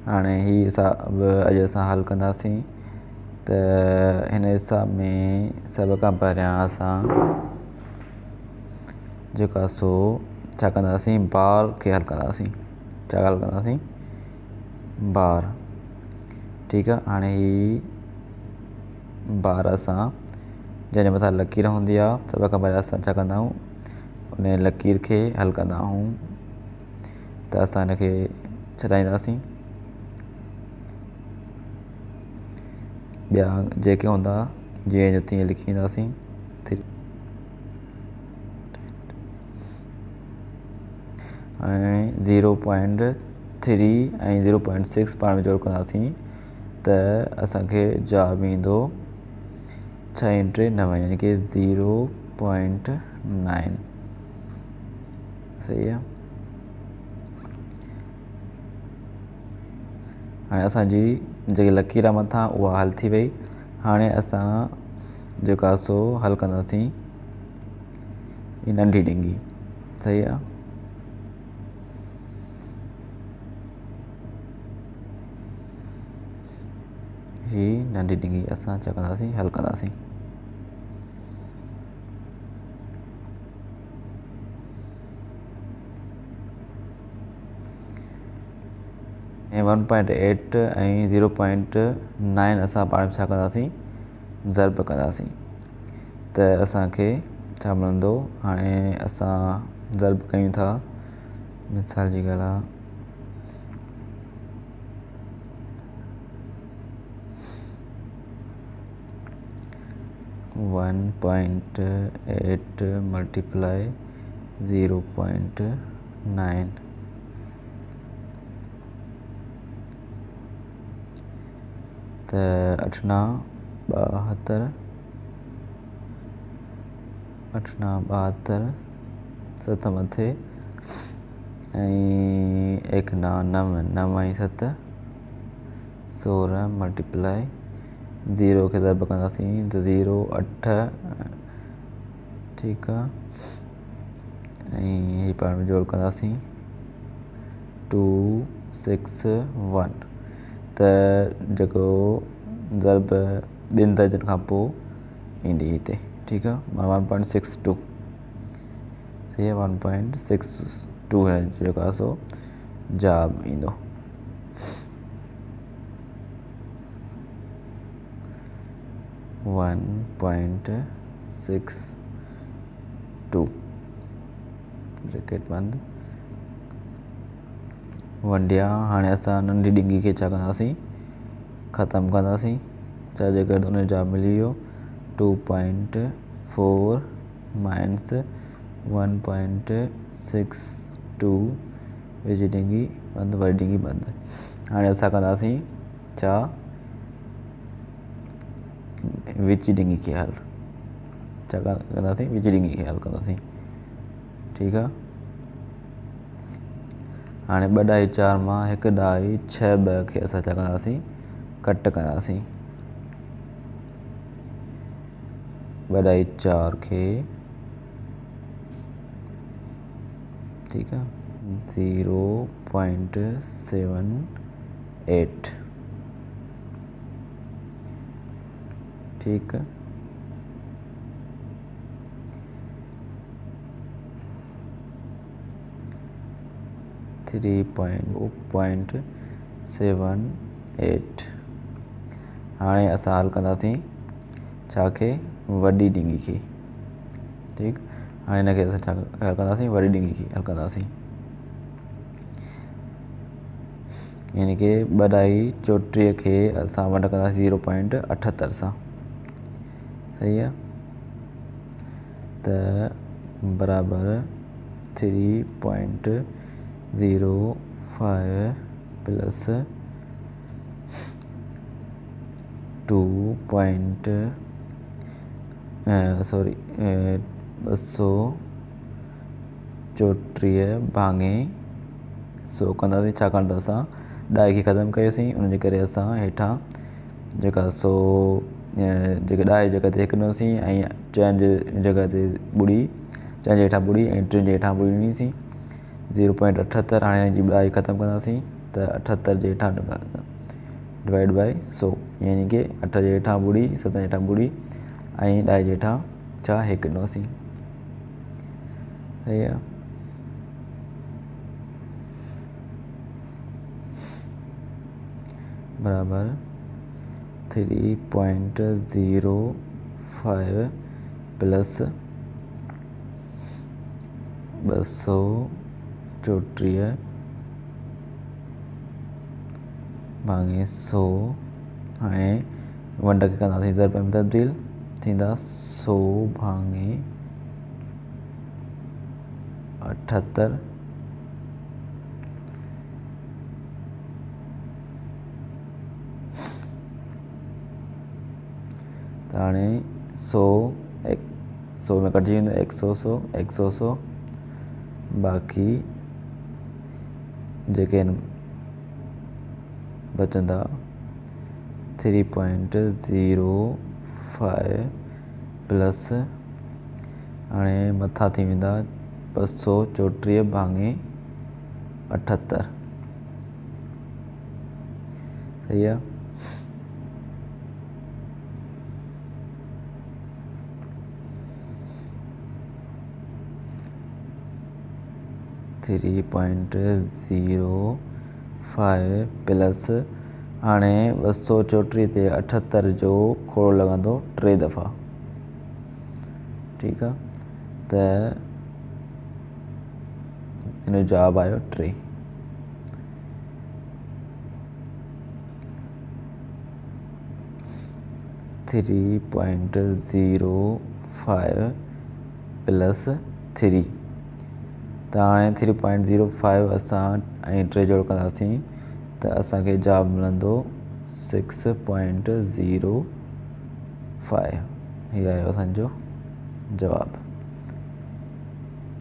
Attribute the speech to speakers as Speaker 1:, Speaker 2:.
Speaker 1: हाणे ही हिसाब अॼु असां हल कंदासीं। त हिन हिसाब में सभ खां पहिरियां असां जेका सो छा कंदासीं, बार खे हल कंदासीं। छा हल कंदासीं? बार। ठीकु आहे। हाणे ही बार असां जंहिंजे मथां लकीर हूंदी आहे, सभ खां पहिरियां असां छा कंदा आहियूं, उन लकीर खे हल कंदा आहियूं। त असां हिनखे छॾाईंदासीं। ॿिया जेके हूंदा जीअं जो तीअं लिखी ईंदासीं। हाणे 0.3 ऐं 0.6 पाण में जोड़ कंदासीं त असांखे जवाबु ईंदो 6 × 9 यानी कि 0.9। सही आहे। हाणे असांजी जेकी लकीर आहे मथां उहा हल थी वई। हाणे असां जेका सो हल कंदासीं ही नंढी डिंगी। सही आहे। ही नंढी डिंगी असां छा कंदासीं, हल कंदासीं। ऐं 1.8 ऐं 0.9 असां पाण में छा कंदासीं, ज़र्ब कंदासीं। त असांखे छा मिलंदो, हाणे असां ज़र्ब कयूं था। मिसाल जी ॻाल्हि आहे, 1.8 × 0.9 त 8×9 = 72, 7 मथे ऐं 1×9 = 9 × 7 = 16 × 0 खे ज़र्ब कंदासीं त 0 8। ठीकु आहे। ऐं ही पाण में जोड़ कंदासीं 2 6 1 त जेको ज़र्ब ॿिनि दर्जनि खां पोइ ईंदी हिते। ठीकु आहे। 1.62। सही आहे। 1.62 जेको आहे सो जवाबु ईंदो। ब्रैकेट बंदि। वंडिया। हाणे असां नंढी डिंगी खे छा कंदासीं, ख़तमु कंदासीं। छा जे करे उन जो जवाबु मिली वियो 2.4 - 1.62 विझी डिंगी बंदि, वरी डिंगी बंदि। हाणे असां कंदासीं छा, विची डिंगी खे हल। छा कंदासीं, विची डिंगी खे हल कंदासीं। ठीकु आहे। हाणे 2/4 मां 1/62 खे असां छा कंदासीं, कट कंदासीं। 2/4 खे, ठीकु आहे, 0.78। ठीकु। 3.78। हाणे असां हल कंदासीं छा खे, वॾी डिंगी खे। ठीकु। हाणे हिनखे असां छा हल कंदासीं, वॾी डिंगी खे हल कंदासीं। यानी कि 2/34 खे असां वंड कंदासीं 0.78 सां। सही आहे। त बराबरि 3.05 प्लस 234 भाङे 100 कंदासीं। छाकाणि त असां ॾाए खे ख़तमु कयोसीं, उनजे करे असां हेठां जेका सो जेके ॾाए जी जॻह ते 1 ॾिनोसीं ऐं चइनि जे जॻह ते ॿुड़ी, चइनि जे हेठां ॿुड़ी ऐं 3 जे हेठां ॿुड़ी ॾिनीसीं 0.78। हाणे हिन जी ॾाई ख़तमु कंदासीं। तो 78 जे हेठां डिवाइड बाय 100 यानी कि 8 जे हेठां ॿुड़ी 7 जे हेठां ॿुड़ी ऐं 10 जे हेठां छा हिकु ॾिनोसीं। सही आहे। बराबर 3.05 प्लस 234 भागे 100 हाणे वंड खे कंदासीं ज़रब में तब्दील थींदा 100 भागे 78 तो हाणे 100 में कटिजी वेंदो 100 बाक़ी जेके आहिनि बचंदा 3.05 प्लस हाणे मथां थी वेंदा 234 भागे 78। सही आहे। थ्री पॉइंट 0.5 प्लस हाणे 234 ते 78 जो खोड़ लॻंदो 3 दफ़ा। ठीकु आहे। त हिन जो जवाबु आयो 3। थ्री पॉइंट 0.5 प्लस 3 त हाणे 3.05 असां ऐं 3 जोड़ कंदासीं त असांखे जवाबु मिलंदो 6.05। हीअ आयो असांजो जवाबु।